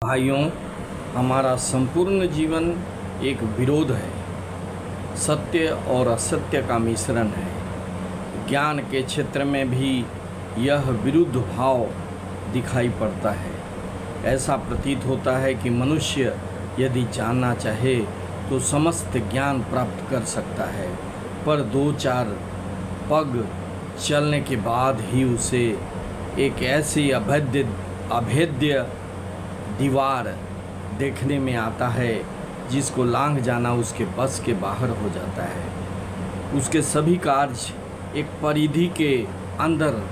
भाइयों, हमारा संपूर्ण जीवन एक विरोध है। सत्य और असत्य का मिश्रण है। ज्ञान के क्षेत्र में भी यह विरुद्ध भाव दिखाई पड़ता है। ऐसा प्रतीत होता है कि मनुष्य यदि जानना चाहे तो समस्त ज्ञान प्राप्त कर सकता है, पर 2-4 पग चलने के बाद ही उसे एक ऐसी अभेद्य दीवार देखने में आता है जिसको लांघ जाना उसके बस के बाहर हो जाता है। उसके सभी कार्य एक परिधि के अंदर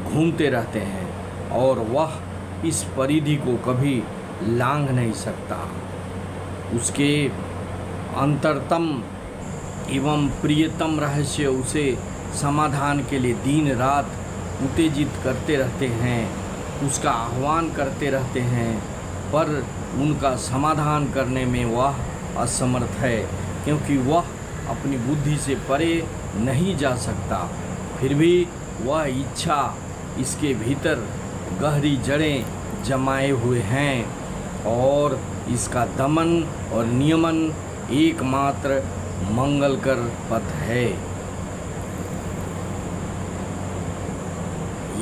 घूमते रहते हैं और वह इस परिधि को कभी लांघ नहीं सकता। उसके अंतरतम एवं प्रियतम रहस्य उसे समाधान के लिए दिन रात उत्तेजित करते रहते हैं, उसका आह्वान करते रहते हैं, पर उनका समाधान करने में वह असमर्थ है, क्योंकि वह अपनी बुद्धि से परे नहीं जा सकता। फिर भी वह इच्छा इसके भीतर गहरी जड़ें जमाए हुए हैं और इसका दमन और नियमन एकमात्र मंगलकर पथ है।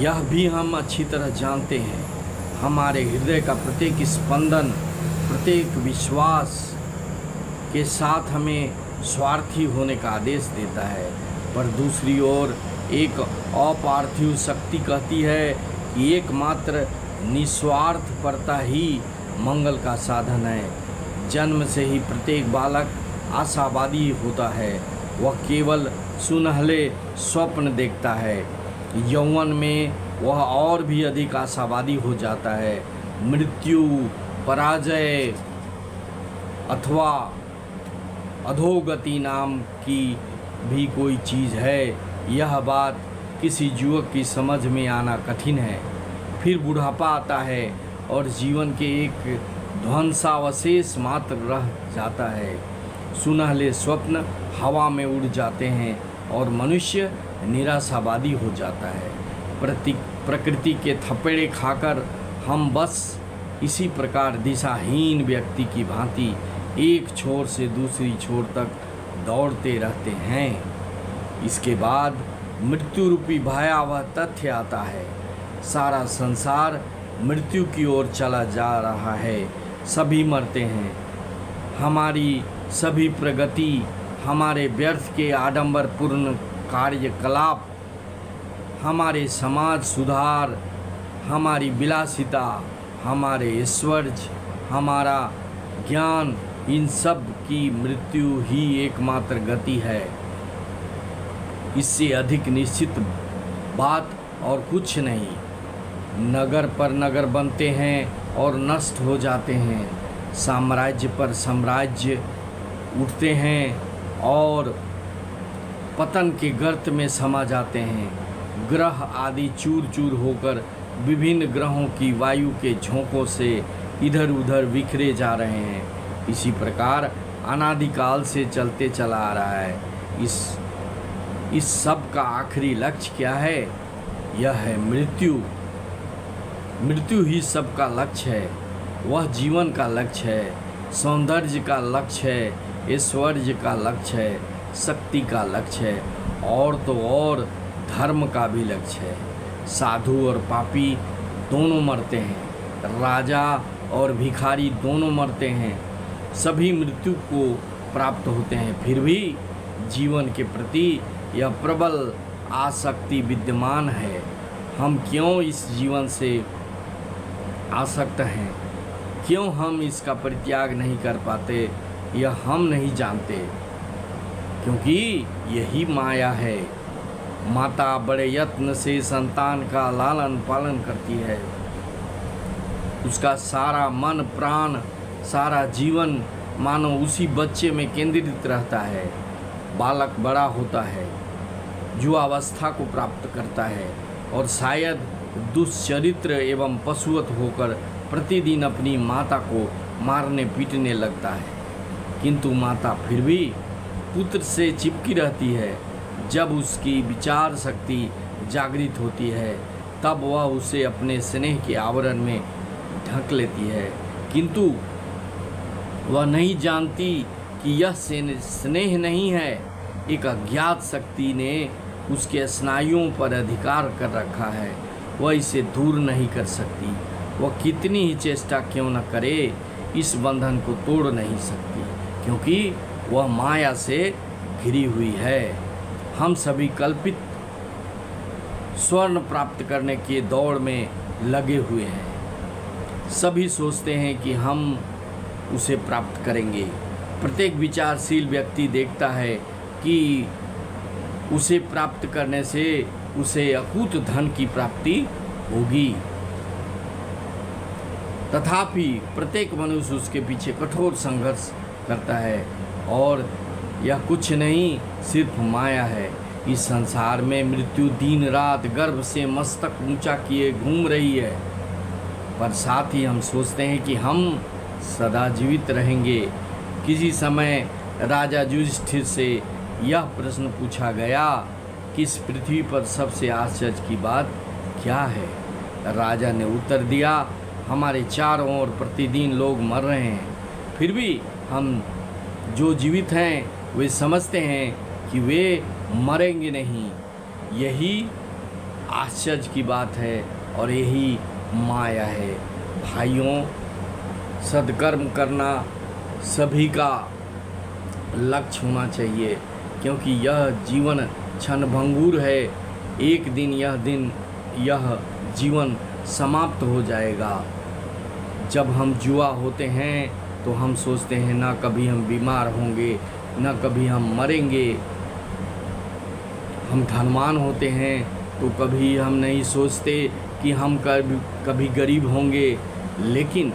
यह भी हम अच्छी तरह जानते हैं। हमारे हृदय का प्रत्येक स्पंदन, प्रत्येक विश्वास के साथ हमें स्वार्थी होने का आदेश देता है, पर दूसरी ओर एक अपार्थिव शक्ति कहती है कि एकमात्र निस्वार्थपरता ही मंगल का साधन है। जन्म से ही प्रत्येक बालक आशावादी होता है। वह केवल सुनहले स्वप्न देखता है। यौवन में वह और भी अधिक आशावादी हो जाता है। मृत्यु, पराजय अथवा अधोगति नाम की भी कोई चीज़ है, यह बात किसी युवक की समझ में आना कठिन है। फिर बुढ़ापा आता है और जीवन के एक ध्वंसावशेष मात्र रह जाता है। सुनहले स्वप्न हवा में उड़ जाते हैं और मनुष्य निराशावादी हो जाता है। प्रकृति के थपेड़े खाकर हम बस इसी प्रकार दिशाहीन व्यक्ति की भांति एक छोर से दूसरी छोर तक दौड़ते रहते हैं। इसके बाद मृत्यु रूपी भयावह तथ्य आता है। सारा संसार मृत्यु की ओर चला जा रहा है। सभी मरते हैं। हमारी सभी प्रगति, हमारे व्यर्थ के आडंबरपूर्ण कार्यकलाप, हमारे समाज सुधार, हमारी विलासिता, हमारे ऐश्वर्य, हमारा ज्ञान, इन सब की मृत्यु ही एकमात्र गति है। इससे अधिक निश्चित बात और कुछ नहीं। नगर पर नगर बनते हैं और नष्ट हो जाते हैं। साम्राज्य पर साम्राज्य उठते हैं और पतन के गर्त में समा जाते हैं। ग्रह आदि चूर चूर होकर विभिन्न ग्रहों की वायु के झोंकों से इधर उधर बिखरे जा रहे हैं। इसी प्रकार अनादिकाल से चलते चला आ रहा है। इस सब का आखिरी लक्ष्य क्या है? यह है मृत्यु। मृत्यु ही सबका लक्ष्य है। वह जीवन का लक्ष्य है, सौंदर्य का लक्ष्य है, ऐश्वर्य का लक्ष्य है, शक्ति का लक्ष्य है, और तो और धर्म का भी लक्ष्य है। साधु और पापी दोनों मरते हैं। राजा और भिखारी दोनों मरते हैं। सभी मृत्यु को प्राप्त होते हैं। फिर भी जीवन के प्रति यह प्रबल आसक्ति विद्यमान है। हम क्यों इस जीवन से आसक्त हैं? क्यों हम इसका परित्याग नहीं कर पाते? यह हम नहीं जानते, क्योंकि यही माया है। माता बड़े यत्न से संतान का लालन पालन करती है। उसका सारा मन प्राण, सारा जीवन मानो उसी बच्चे में केंद्रित रहता है। बालक बड़ा होता है, युवावस्था को प्राप्त करता है और शायद दुष्चरित्र एवं पशुवत होकर प्रतिदिन अपनी माता को मारने पीटने लगता है, किंतु माता फिर भी पुत्र से चिपकी रहती है। जब उसकी विचार शक्ति जागृत होती है, तब वह उसे अपने स्नेह के आवरण में ढक लेती है, किंतु वह नहीं जानती कि यह स्नेह नहीं है, एक अज्ञात शक्ति ने उसके स्नायुओं पर अधिकार कर रखा है। वह इसे दूर नहीं कर सकती। वह कितनी ही चेष्टा क्यों न करे, इस बंधन को तोड़ नहीं सकती, क्योंकि वह माया से घिरी हुई है। हम सभी कल्पित स्वर्ण प्राप्त करने के दौड़ में लगे हुए हैं। सभी सोचते हैं कि हम उसे प्राप्त करेंगे। प्रत्येक विचारशील व्यक्ति देखता है कि उसे प्राप्त करने से उसे अकूत धन की प्राप्ति होगी। तथापि प्रत्येक मनुष्य उसके पीछे कठोर संघर्ष करता है और यह कुछ नहीं, सिर्फ माया है। इस संसार में मृत्यु दिन रात गर्भ से मस्तक ऊंचा किए घूम रही है, पर साथ ही हम सोचते हैं कि हम सदा जीवित रहेंगे। किसी समय राजा युधिष्ठिर से यह प्रश्न पूछा गया कि इस पृथ्वी पर सबसे आश्चर्य की बात क्या है। राजा ने उत्तर दिया, हमारे चारों ओर प्रतिदिन लोग मर रहे हैं, फिर भी हम जो जीवित हैं वे समझते हैं कि वे मरेंगे नहीं। यही आश्चर्य की बात है और यही माया है। भाइयों, सद्कर्म करना सभी का लक्ष्य होना चाहिए, क्योंकि यह जीवन क्षणभंगुर है। एक दिन यह जीवन समाप्त हो जाएगा। जब हम जुआ होते हैं तो हम सोचते हैं ना कभी हम बीमार होंगे, ना कभी हम मरेंगे। हम धनवान होते हैं तो कभी हम नहीं सोचते कि हम कभी गरीब होंगे। लेकिन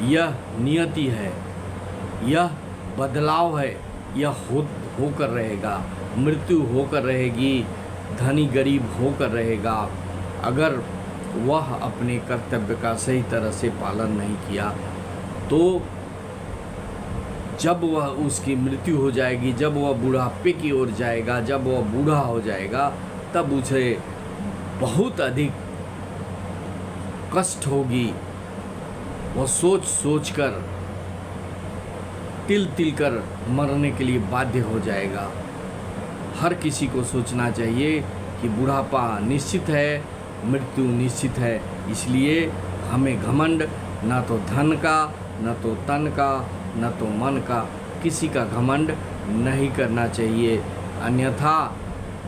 यह नियति है, यह बदलाव है, यह होकर रहेगा। मृत्यु होकर रहेगी, धनी गरीब होकर रहेगा। अगर वह अपने कर्तव्य का सही तरह से पालन नहीं किया तो जब वह उसकी मृत्यु हो जाएगी, जब वह बुढ़ापे की ओर जाएगा, जब वह बूढ़ा हो जाएगा, तब उसे बहुत अधिक कष्ट होगी। वह सोच कर तिल तिल कर मरने के लिए बाध्य हो जाएगा। हर किसी को सोचना चाहिए कि बुढ़ापा निश्चित है, मृत्यु निश्चित है। इसलिए हमें घमंड न तो धन का, न तो तन का, न तो मन का, किसी का घमंड नहीं करना चाहिए। अन्यथा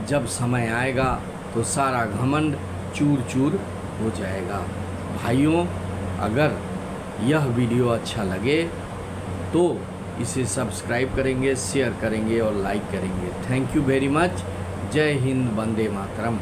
जब समय आएगा तो सारा घमंड चूर चूर हो जाएगा। भाइयों, अगर यह वीडियो अच्छा लगे तो इसे सब्सक्राइब करेंगे, शेयर करेंगे और लाइक करेंगे। Thank you very much. जय हिंद, वंदे मातरम।